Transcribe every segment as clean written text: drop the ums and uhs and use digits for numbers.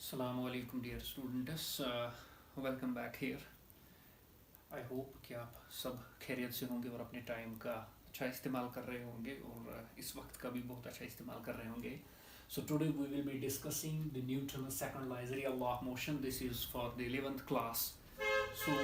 Assalamu alaikum dear students, welcome back here. I hope कि आप सब खैरियत से होंगे और अपने टाइम का अच्छा इस्तेमाल कर रहे होंगे और इस वक्त का भी बहुत अच्छा इस्तेमाल कर रहे होंगे। So today we will be discussing the Newton second law is real law of motion. This is for the 11th class. So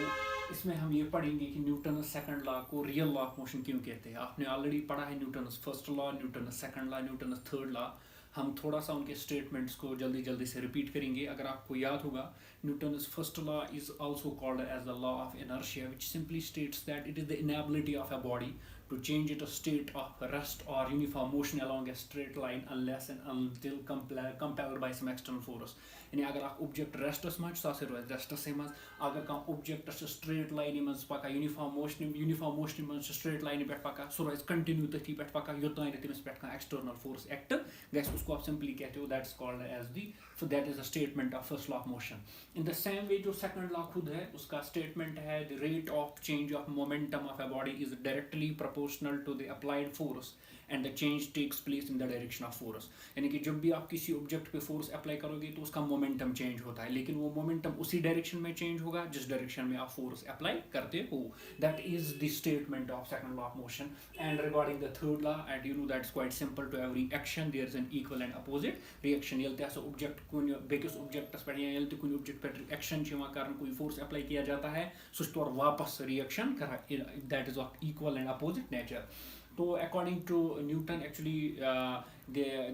इसमें हम ये पढ़ेंगे कि न्यूटन सेकंड लॉ को रियल लॉ ऑफ मोशन क्यों कहते हैं। आपने ऑलरेडी पढ़ा है Newton first law, Newton second law, Newton third law. हम थोड़ा सा उनके स्टेटमेंट्स को जल्दी जल्दी से रिपीट करेंगे। अगर आपको याद होगा, Newton's first law is also called as the law of inertia, which simply states that it is the inability of a body to change its state of rest or uniform motion along a straight line unless and until compelled by some external force. यानी अगर आप object रेस्टस मज सो रोज रेस्टस मज, अगर कह object straight line मज पका uniform motion मज स्ट्रेट लाइन पे पका सो रोज कंटिन्यू तथी पे पका योतान तमिस पे एक्सटर्नल फोर्स एक्ट गैस, उसको आप सिंपली कहते हो that is called as the, so that is a statement of first law of motion. In the same way जो सेकंड लॉ खुद है उसका स्टेटमेंट है the rate of change of momentum of a body is directly proportional to the applied force and the change takes place in the direction of force. यानी कि जब भी आप किसी ऑब्जेक्ट पे फोर्स अप्लाई करोगे तो उसका मोमेंटम चेंज होता है, लेकिन वो मोमेंटम उसी डायरेक्शन में चेंज होगा जिस डायरेक्शन में आप फोर्स अप्लाई करते हो। That is the statement of second law of motion. And regarding the third law, and you know that's quite simple, to every action there is an equal and opposite reaction. यलते हसा object कुन बेकिस objects पे या यलते कुन object पे action छिवा करन कोई force apply किया जाता है सो तौर वापस रिएक्शन करा, that is of equal and opposite nature. तो according to Newton actually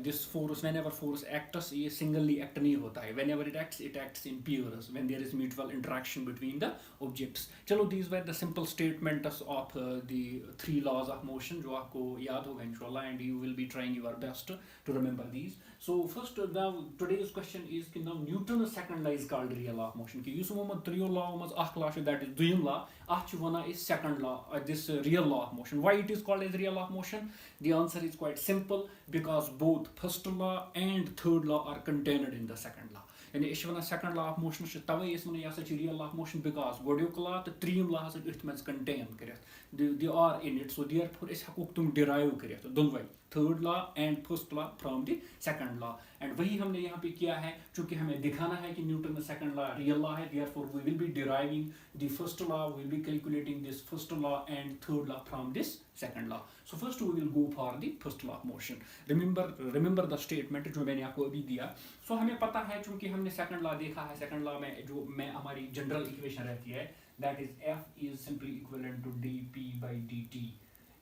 this force, whenever force acts, ये singly act नहीं होता है। whenever it acts in pairs when there is mutual interaction between the objects। चलो these were the simple statements of the three laws of motion जो आपको याद होगा इंशाल्लाह, and you will be trying your best to remember these। So first now today's question is कि now Newton's second law is called real law of motion। कि use Mohammad त्रियो law मज अख law that is Doyam law, अख च वना is second law, this real law of motion। why it is called as real law of motion? The answer is quite simple, because both first law and third law are contained in the second law। यानी इस वना second law of motion छ तवे इस वना यसा छ real law of motion, because गोडियोक law तो त्रीम law हसा इथ मज contain करित, they are in it, so therefore इस हकुक तुम derive करित दोनों third law and first law from the second law. And वही हमने यहाँ पे किया है, चूंकि हमें दिखाना है कि न्यूटन का सेकंड लॉ रियल लॉ है, therefore we will be deriving the first law, we will be calculating this first law and third law from this second law. So first we will go for the first law of motion. Remember the statement जो मैंने आपको अभी दिया। सो हमें पता है, चूंकि हमने सेकंड लॉ देखा है, सेकंड लॉ में जो में हमारी जनरल इक्वेशन रहती है that is F is simply equivalent to d p by d t.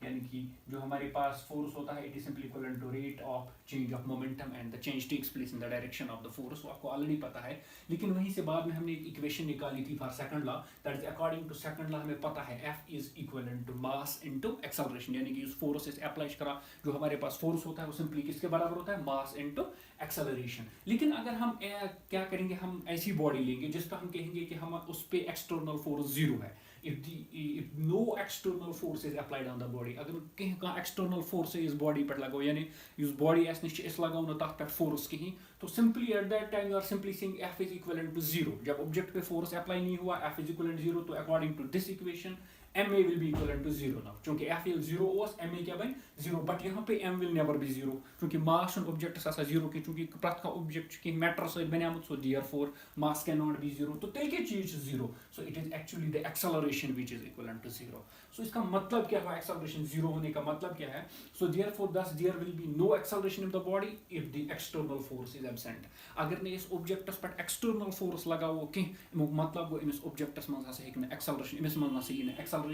यानी कि जो हमारे पास फोर्स होता है it is simply equivalent to rate of change of momentum and the change takes place in the direction of the force. वो आपको already पता है, लेकिन वहीं से बाद में हमने एक इक्वेशन निकाली थी for second law, that is according to second law हमें पता है F is equivalent to mass into acceleration. यानी कि उस फोर्स से अप्लाई करा जो हमारे पास फोर्स होता है वो सिंपली किसके बराबर होता है, मास इनटू एक्सेलरेशन। लेकिन अगर हम क्या करेंगे, हम ऐसी बॉडी लेंगे जिस पर हम कहेंगे कि हम उस पर एक्सटर्नल फोर्स जीरो है, if no external force is applied on the body, अगर कहीं का external force इस body पर लगाओ, यानी इस body ऐसे निश्चित इस लगाओ ना तक पर force कहीं, तो simply at that time you are simply saying F is equivalent to 0। जब object पे force apply नहीं हुआ, F is equivalent to 0, तो according to this equation MA will be equivalent to 0 now। चूंकि F is 0 was MA क्या बन 0, but यहाँ पे M will never be 0, क्योंकि mass on object ऐसा 0 की, चूंकि प्रत्येक का object की matter से बनेआमुत, so therefore mass cannot be 0, तो तेल के चीज 0, so it is actually the acceleration which is equivalent to 0। so इसका मतलब क्या है, acceleration 0 होने का मतलब क्या है, so therefore thus there will be no acceleration in the body if the external force is absent। अगर ने इस object पर external force लगाओ कि मतलब वो इस object में हसा है acceleration, इस में हसा है acceleration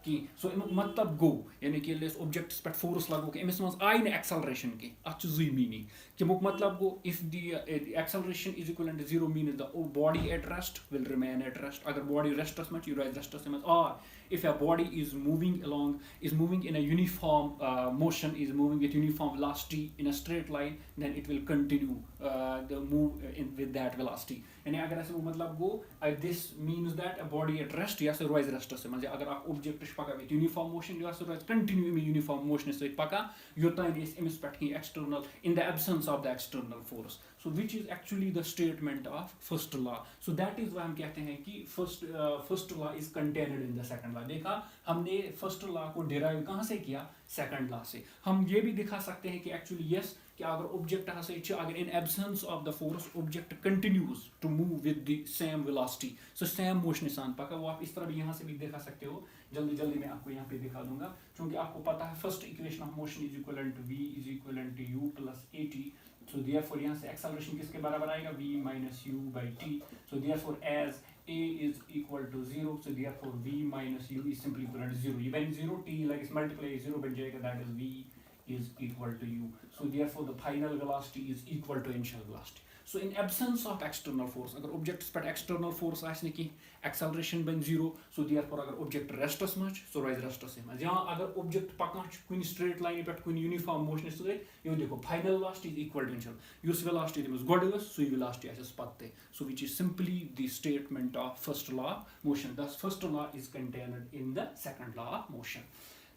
की, सो मतलब गो, यानी कि इस ऑब्जेक्ट्स पर फोर्स लागो कि इस मज आई ने एक्सेलरेशन की, अच जुई मीनिंग कि मतलब go if the acceleration is equivalent to 0 mean the body at rest will remain at rest. अगर बॉडी रेस्टस में यू राइज रेस्टस में, और if a body is moving in a uniform motion, is moving with uniform velocity in a straight line, then it will continue the move with that velocity। यानी अगर ऐसे वो मतलब गो this means that a body at rest या से Ruiz rest से मतलब अगर आप ऑब्जेक्ट पका with uniform motion या से Ruiz continue in uniform motion से पका योतान इस इमिस पेट की external in the absence of the external force, so which is actually the statement of first law। so that is why हम कहते हैं कि first law is contained in the second law। देखा हमने फर्स्ट लॉ को derive कहाँ से किया, सेकंड लॉ से। हम ये भी दिखा सकते हैं कि एक्चुअली यस कि अगर ऑब्जेक्ट अगर in absence of the force object continues to move with the same velocity, so same motion सान पका, वो आप इस तरह भी यहाँ से भी दिखा सकते हो। जल्दी जल्दी मैं आपको यहाँ पे दिखा दूंगा, क्योंकि आपको पता है first equation of motion is equal to v is equal to u plus at। So therefore यहाँ से एक्सेलरेशन किसके बराबर आएगा, v minus u by t। So therefore as a is equal to 0, so therefore v minus u is simply equal to 0. You when 0 t like is multiply 0 बन जाएगा, that is v is equal to u. So therefore the final velocity is equal to initial velocity. So in absence of external force, अगर object पर external force आसने की acceleration बन 0, so therefore अगर object restless much, so rise restless much. यहाँ अगर object पकान कुन straight line पे कुन uniform motion से यो देखो final velocity is equal to initial। Use velocity तमिस गोड़ यूस, so velocity आसस पत्ते। So which is simply the statement of first law of motion. Thus first law is contained in the second law of motion.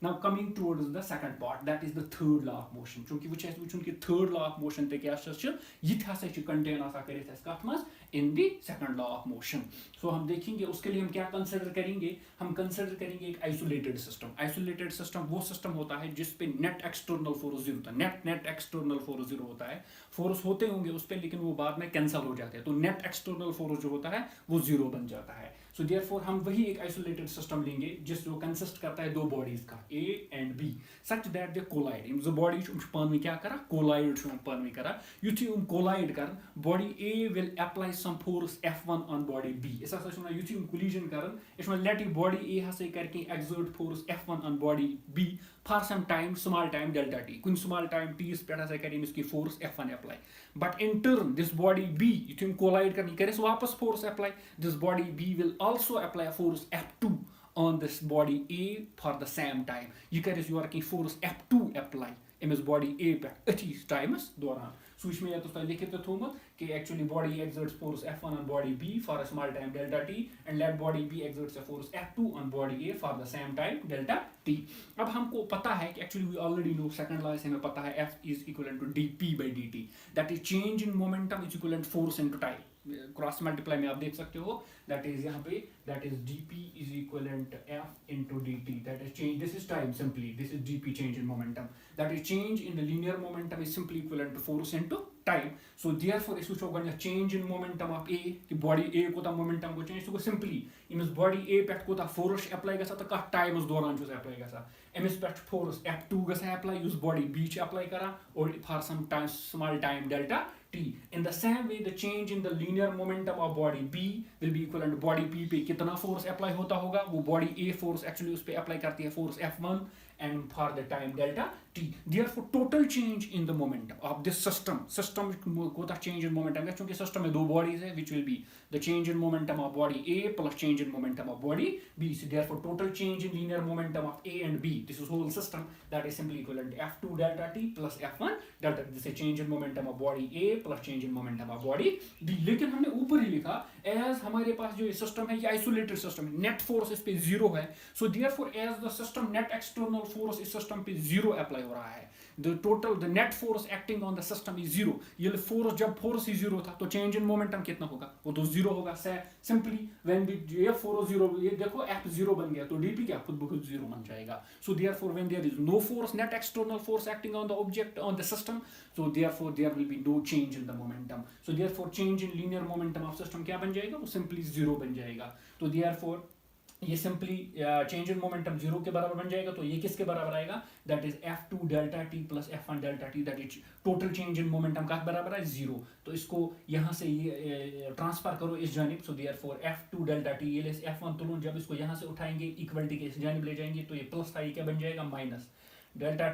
Now coming towards the second part, that is the third law of motion. चूंकि वो चीज़ चूंकि third law of motion ते क्या चीज़ ये था सच contain आसा करे थे इसका मस in the second law of motion. So हम देखेंगे उसके लिए हम क्या consider करेंगे, हम consider करेंगे एक isolated system. Isolated system वो system होता है जिस पे net external force 0 होता है, net external force 0 होता है। force होते होंगे उस पे लेकिन वो बाद में cancel हो जाते हैं, तो net external force जो होता है वो 0 बन जाता है। So therefore हम वही एक isolated system लेंगे जिस जो consist करता है दो bodies का A and B such that they collide। इन जो bodies उम पान में क्या करा, collide उम पान में करा, युथी collide कर body A will apply some force F1 on body B। ऐसा सच होना युथी collision करन इसमें let body A हसे करके exert force F1 on body B for some time, small time delta t, कुन small time t इस पे हसे करें इसकी force F1 apply, but in turn this body B युथी collide करनी करे सो वापस force apply, this body B will also apply a force F2 on this body A for the same time। ये करे so working force F2 apply इस body A पे अथी times दौरान। सो इसमें या तो लिखित थोमत कि actually body exerts force F1 on body B for a small time delta t and let body B exerts a force F2 on body A for the same time delta t। अब हमको पता है कि actually we already know second law से हमें पता है F is equivalent to dp by dt, that is change in momentum is equivalent to force into time। Cross multiply में आप देख सकते हो, दैट इज यहाँ पे that is dp is equivalent to f into dt, that is change, this is time simply, this is dp change in momentum, that is change in the linear momentum is simply equivalent to force into time। So therefore इस वुचो gun change in momentum of A कि body A को ता momentum को change तो simply इमस body A पे को ता force apply गसा ता का time उस दौरान जो apply गसा इमस पे force F2 गसा apply उस body B च apply करा और for some time small time delta t। In the same way the change in the linear momentum of body B will be equivalent to body B पे कितना force apply होता होगा, वो body A force actually उस पे apply करती है force F1 and for the time delta t। Therefore total change in the momentum of this system को ता change in momentum है क्योंकि system में दो bodies है which will be the change in momentum of body A plus change in momentum of body B। So therefore total change in linear momentum of A and B, this is whole system, that is simply equivalent to F2 delta t plus F1 delta t। This is change in momentum of body A plus change in momentum of body B। लेकिन हमने ऊपर ही लिखा as हमारे पास जो system है ये isolated system है, net force इस पे 0 है, so therefore as the system net external force इस सिस्टम पे 0 अप्लाई हो रहा है, the net force acting on the system is 0। ये force जब force ही 0 था तो change in momentum कितना होगा, वो तो 0 होगा। simply when ये force 0 ये देखो F 0 बन गया तो dp क्या खुद ब खुद 0 बन जाएगा। So therefore when there is no force, net external force acting on the object on the system, so therefore there will be no change in the momentum। So therefore change in linear momentum of system क्या बन जाएगा, वो simply 0 बन जाएगा। तो therefore ये simply change in momentum 0 के बराबर बन जाएगा, तो ये किसके बराबर आएगा, that is F2 delta t plus F1 delta t, that is total change in momentum का बराबर है 0। तो इसको यहाँ से ये ट्रांसफर करो इस जानिब, so therefore F2 delta t ये F1 तुलूं, जब इसको यहाँ से उठाएंगे इक्वलिटी के इस जानिब ले जाएंगे तो ये प्लस था, ये क्या बन जाएगा minus delta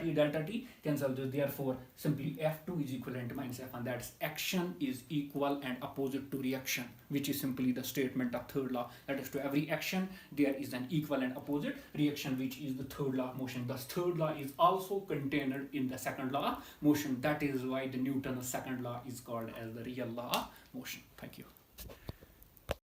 t cancel this, therefore simply F2 is equivalent to minus F1, that's action is equal and opposite to reaction, which is simply the statement of third law, that is to every action there is an equal and opposite reaction, which is the third law of motion। Thus third law is also contained in the second law of motion, that is why the Newton's second law is called as the real law of motion। Thank you।